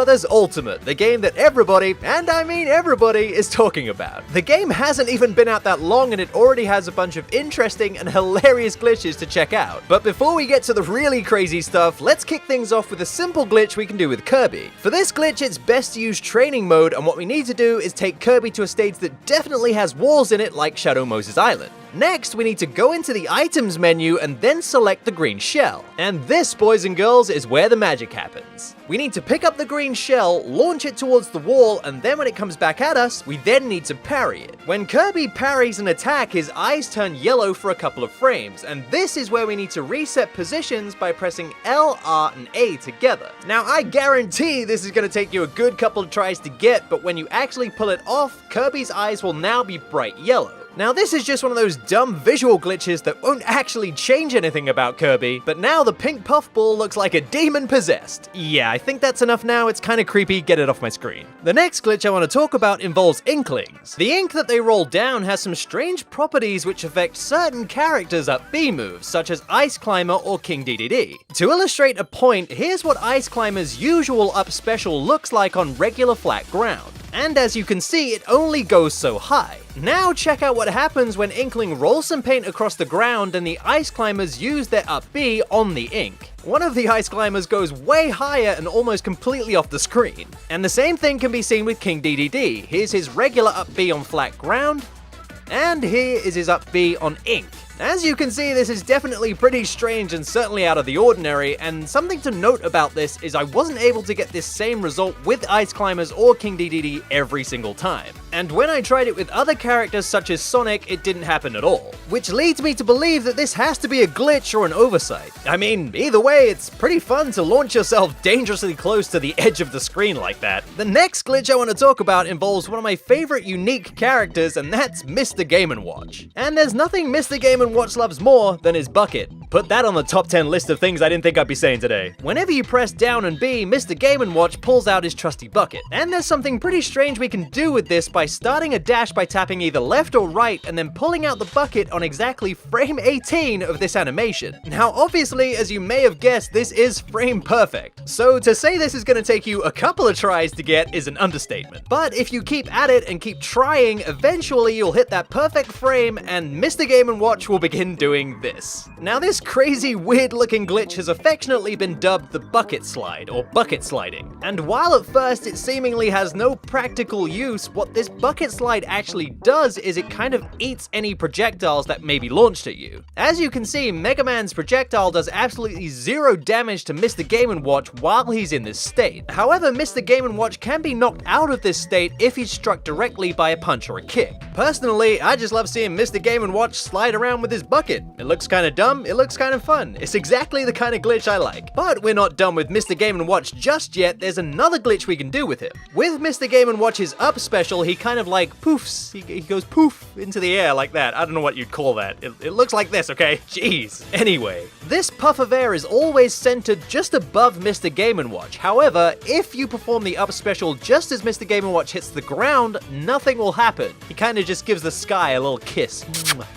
Brothers Ultimate, the game that everybody, and I mean everybody, is talking about. The game hasn't even been out that long and it already has a bunch of interesting and hilarious glitches to check out. But before we get to the really crazy stuff, let's kick things off with a simple glitch we can do with Kirby. For this glitch, it's best to use training mode, and what we need to do is take Kirby to a stage that definitely has walls in it like Shadow Moses Island. Next, we need to go into the items menu and then select the green shell. And this, boys and girls, is where the magic happens. We need to pick up the green shell, launch it towards the wall, and then when it comes back at us, we then need to parry it. When Kirby parries an attack, his eyes turn yellow for a couple of frames, and this is where we need to reset positions by pressing L, R, and A together. Now, I guarantee this is going to take you a good couple of tries to get, but when you actually pull it off, Kirby's eyes will now be bright yellow. Now this is just one of those dumb visual glitches that won't actually change anything about Kirby, but now the pink puffball looks like a demon possessed. Yeah, I think that's enough now, it's kinda creepy, get it off my screen. The next glitch I want to talk about involves Inklings. The ink that they roll down has some strange properties which affect certain characters' up B moves, such as Ice Climber or King Dedede. To illustrate a point, here's what Ice Climber's usual up special looks like on regular flat ground. And as you can see, it only goes so high. Now check out what happens when Inkling rolls some paint across the ground and the Ice Climbers use their up B on the ink. One of the Ice Climbers goes way higher and almost completely off the screen. And the same thing can be seen with King Dedede. Here's his regular up B on flat ground, and here is his up B on ink. As you can see, this is definitely pretty strange and certainly out of the ordinary, and something to note about this is I wasn't able to get this same result with Ice Climbers or King Dedede every single time. And when I tried it with other characters such as Sonic, it didn't happen at all. Which leads me to believe that this has to be a glitch or an oversight. I mean, either way, it's pretty fun to launch yourself dangerously close to the edge of the screen like that. The next glitch I want to talk about involves one of my favorite unique characters, and that's Mr. Game & Watch. And there's nothing Mr. Game & Watch loves more than his bucket. Put that on the top 10 list of things I didn't think I'd be saying today. Whenever you press down and B, Mr. Game & Watch pulls out his trusty bucket. And there's something pretty strange we can do with this by starting a dash by tapping either left or right and then pulling out the bucket on exactly frame 18 of this animation. Now obviously, as you may have guessed, this is frame perfect. So to say this is going to take you a couple of tries to get is an understatement. But if you keep at it and keep trying, eventually you'll hit that perfect frame and Mr. Game & Watch will begin doing this. Now this crazy weird looking glitch has affectionately been dubbed the bucket slide or bucket sliding. And while at first it seemingly has no practical use, what this bucket slide actually does is it kind of eats any projectiles that may be launched at you. As you can see, Mega Man's projectile does absolutely zero damage to Mr. Game & Watch while he's in this state. However, Mr. Game & Watch can be knocked out of this state if he's struck directly by a punch or a kick. Personally, I just love seeing Mr. Game & Watch slide around with his bucket. It looks kinda dumb, it looks kinda fun. It's exactly the kind of glitch I like. But we're not done with Mr. Game & Watch just yet, there's another glitch we can do with him. With Mr. Game & Watch's up special, he kind of like poofs. He goes poof into the air like that. I don't know what you'd call that. It looks like this, okay? Jeez. Anyway, this puff of air is always centered just above Mr. Game & Watch. However, if you perform the up special just as Mr. Game & Watch hits the ground, nothing will happen. He kind of just gives the sky a little kiss.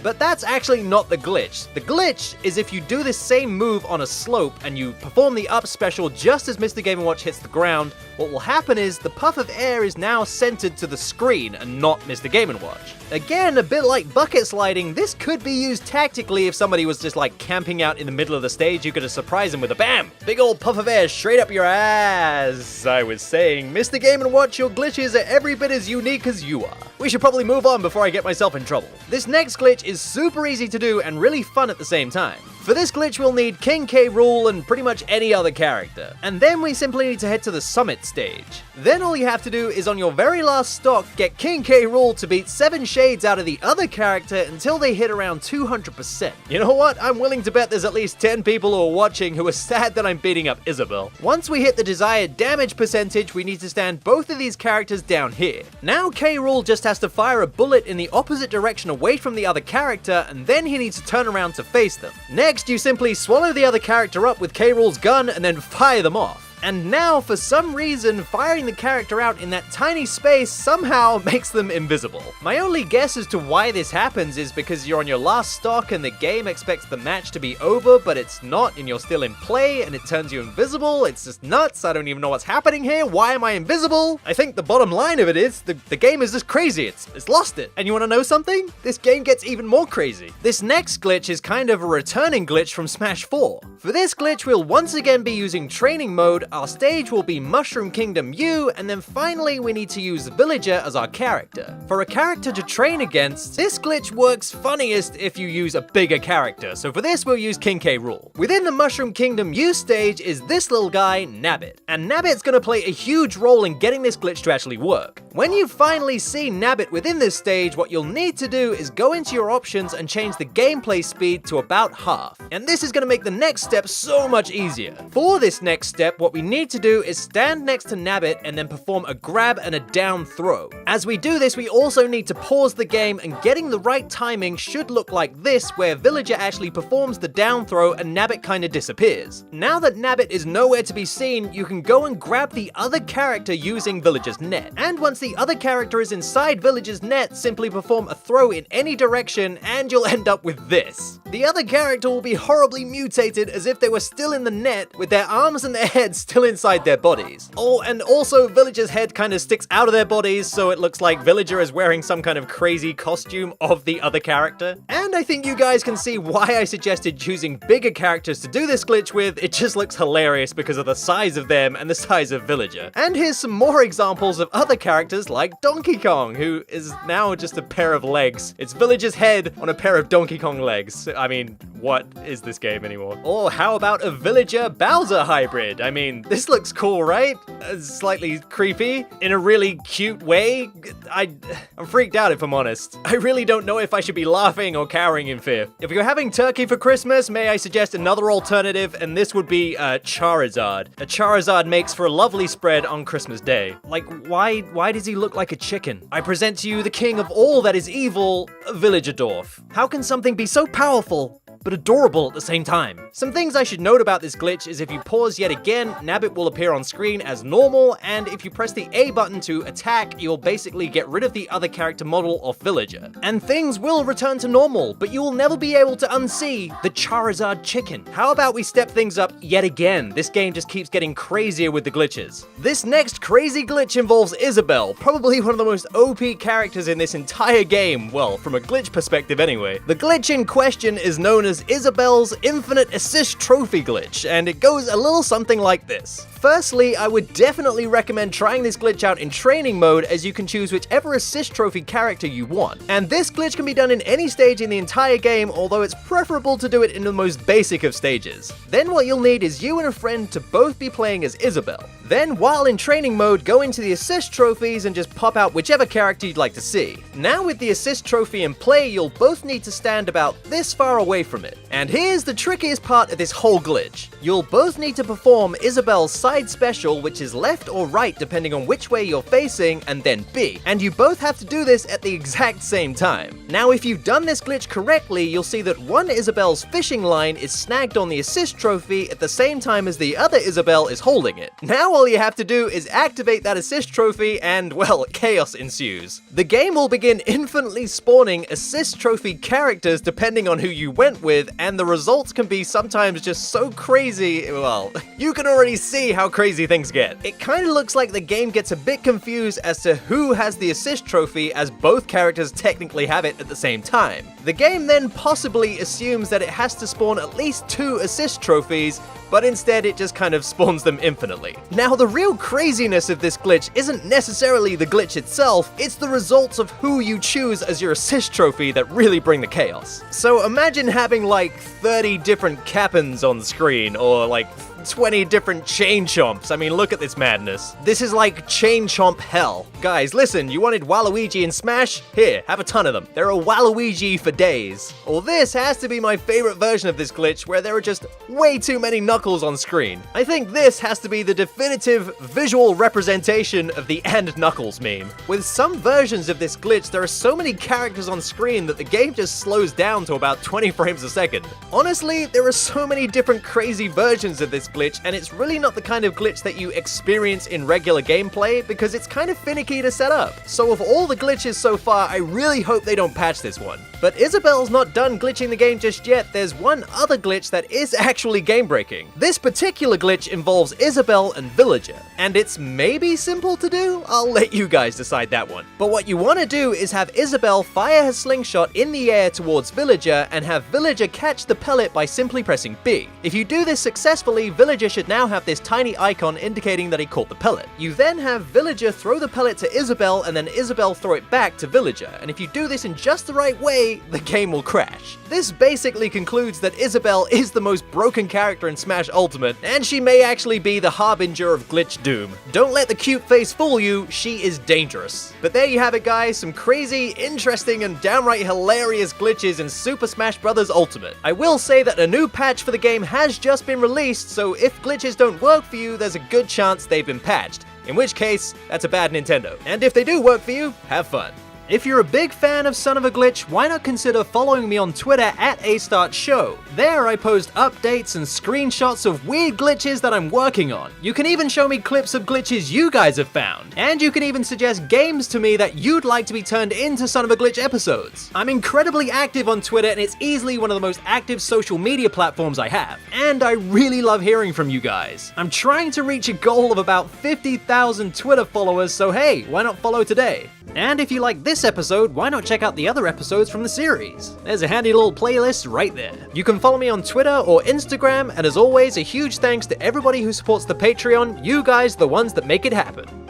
But that's actually not the glitch. The glitch is if you do this same move on a slope and you perform the up special just as Mr. Game & Watch hits the ground, what will happen is the puff of air is now centered to the screen and not Mr. Game & Watch. Again, a bit like bucket sliding, this could be used tactically if somebody was just like camping out in the middle of the stage. You could just surprise them with a BAM! Big old puff of air straight up your ass. I was saying, Mr. Game & Watch, your glitches are every bit as unique as you are. We should probably move on before I get myself in trouble. This next glitch is super easy to do and really fun at the same time. For this glitch, we'll need King K.Rool and pretty much any other character. And then we simply need to head to the summit stage. Then all you have to do is on your very last stock, get King K.Rool to beat 7 shades out of the other character until they hit around 200%. You know what? I'm willing to bet there's at least 10 people who are watching who are sad that I'm beating up Isabelle. Once we hit the desired damage percentage, we need to stand both of these characters down here. Now K.Rool just has to fire a bullet in the opposite direction away from the other character, and then he needs to turn around to face them. Next, you simply swallow the other character up with K.Rool's gun and then fire them off. And now, for some reason, firing the character out in that tiny space somehow makes them invisible. My only guess as to why this happens is because you're on your last stock and the game expects the match to be over, but it's not, and you're still in play, and it turns you invisible. It's just nuts. I don't even know what's happening here. Why am I invisible? I think the bottom line of it is, the game is just crazy. It's lost it. And you want to know something? This game gets even more crazy. This next glitch is kind of a returning glitch from Smash 4. For this glitch, we'll once again be using training mode, our stage will be Mushroom Kingdom U, and then finally we need to use Villager as our character. For a character to train against, this glitch works funniest if you use a bigger character, so for this we'll use King K.Rool. Within the Mushroom Kingdom U stage is this little guy, Nabbit, and Nabbit's gonna play a huge role in getting this glitch to actually work. When you finally see Nabbit within this stage, what you'll need to do is go into your options and change the gameplay speed to about half, and this is gonna make the next step so much easier. For this next step, what we need to do is stand next to Nabbit and then perform a grab and a down throw. As we do this, we also need to pause the game, and getting the right timing should look like this, where Villager actually performs the down throw and Nabbit kinda disappears. Now that Nabbit is nowhere to be seen, you can go and grab the other character using Villager's net. And once the other character is inside Villager's net, simply perform a throw in any direction and you'll end up with this. The other character will be horribly mutated as if they were still in the net, with their arms and their heads still inside their bodies. Oh, and also Villager's head kind of sticks out of their bodies, so it looks like Villager is wearing some kind of crazy costume of the other character. And I think you guys can see why I suggested choosing bigger characters to do this glitch with. It just looks hilarious because of the size of them and the size of Villager. And here's some more examples of other characters like Donkey Kong, who is now just a pair of legs. It's Villager's head on a pair of Donkey Kong legs. I mean, what is this game anymore? Or how about a Villager Bowser hybrid? I mean, this looks cool, right? Slightly creepy in a really cute way. I'm freaked out, if I'm honest. I really don't know if I should be laughing or cowering in fear. If you're having turkey for Christmas, may I suggest another alternative, and this would be Charizard. A Charizard makes for a lovely spread on Christmas Day. Like, why does he look like a chicken? I present to you the king of all that is evil, Villager Dwarf. How can something be so powerful but adorable at the same time? Some things I should note about this glitch is if you pause yet again, Nabbit will appear on screen as normal, and if you press the A button to attack, you'll basically get rid of the other character model of Villager. And things will return to normal, but you will never be able to unsee the Charizard chicken. How about we step things up yet again? This game just keeps getting crazier with the glitches. This next crazy glitch involves Isabelle, probably one of the most OP characters in this entire game, well, from a glitch perspective anyway. The glitch in question is known as Isabelle's Infinite Assist Trophy glitch, and it goes a little something like this. Firstly, I would definitely recommend trying this glitch out in training mode, as you can choose whichever assist trophy character you want. And this glitch can be done in any stage in the entire game, although it's preferable to do it in the most basic of stages. Then what you'll need is you and a friend to both be playing as Isabelle. Then, while in training mode, go into the assist trophies and just pop out whichever character you'd like to see. Now with the assist trophy in play, you'll both need to stand about this far away from it. And here's the trickiest part of this whole glitch. You'll both need to perform Isabelle's side special, which is left or right depending on which way you're facing, and then B. And you both have to do this at the exact same time. Now if you've done this glitch correctly, you'll see that one Isabelle's fishing line is snagged on the assist trophy at the same time as the other Isabelle is holding it. Now all you have to do is activate that assist trophy and, well, chaos ensues. The game will begin infinitely spawning assist trophy characters depending on who you went with, and the results can be sometimes just so crazy, well, you can already see how crazy things get. It kind of looks like the game gets a bit confused as to who has the assist trophy, as both characters technically have it at the same time. The game then possibly assumes that it has to spawn at least 2 assist trophies, but instead it just kind of spawns them infinitely. Now the real craziness of this glitch isn't necessarily the glitch itself, it's the results of who you choose as your assist trophy that really bring the chaos. So imagine having like 30 different Kappens on screen, or like 20 different Chain Chomps. I mean, look at this madness. This is like Chain Chomp hell. Guys, listen, you wanted Waluigi in Smash? Here, have a ton of them. There are Waluigi for days. Or this has to be my favorite version of this glitch, where there are just way too many Knuckles on screen. I think this has to be the definitive visual representation of the "and Knuckles" meme. With some versions of this glitch, there are so many characters on screen that the game just slows down to about 20 frames a second. Honestly, there are so many different crazy versions of this glitch, and it's really not the kind of glitch that you experience in regular gameplay because it's kind of finicky to set up. So of all the glitches so far, I really hope they don't patch this one. But Isabelle's not done glitching the game just yet. There's one other glitch that is actually game-breaking. This particular glitch involves Isabelle and Villager, and it's maybe simple to do? I'll let you guys decide that one. But what you want to do is have Isabelle fire her slingshot in the air towards Villager and have Villager catch the pellet by simply pressing B. If you do this successfully, Villager should now have this tiny icon indicating that he caught the pellet. You then have Villager throw the pellet to Isabelle and then Isabelle throw it back to Villager, and if you do this in just the right way, the game will crash. This basically concludes that Isabelle is the most broken character in Smash Ultimate, and she may actually be the harbinger of glitch doom. Don't let the cute face fool you, she is dangerous. But there you have it guys, some crazy, interesting, and downright hilarious glitches in Super Smash Bros. Ultimate. I will say that a new patch for the game has just been released, so if glitches don't work for you, there's a good chance they've been patched. In which case, that's a bad Nintendo. And if they do work for you, have fun. If you're a big fan of Son of a Glitch, why not consider following me on Twitter at A+Start Show. There I post updates and screenshots of weird glitches that I'm working on. You can even show me clips of glitches you guys have found. And you can even suggest games to me that you'd like to be turned into Son of a Glitch episodes. I'm incredibly active on Twitter and it's easily one of the most active social media platforms I have. And I really love hearing from you guys. I'm trying to reach a goal of about 50,000 Twitter followers, so hey, why not follow today? And if you like this episode, why not check out the other episodes from the series? There's a handy little playlist right there. You can follow me on Twitter or Instagram, and as always, a huge thanks to everybody who supports the Patreon. You guys are the ones that make it happen.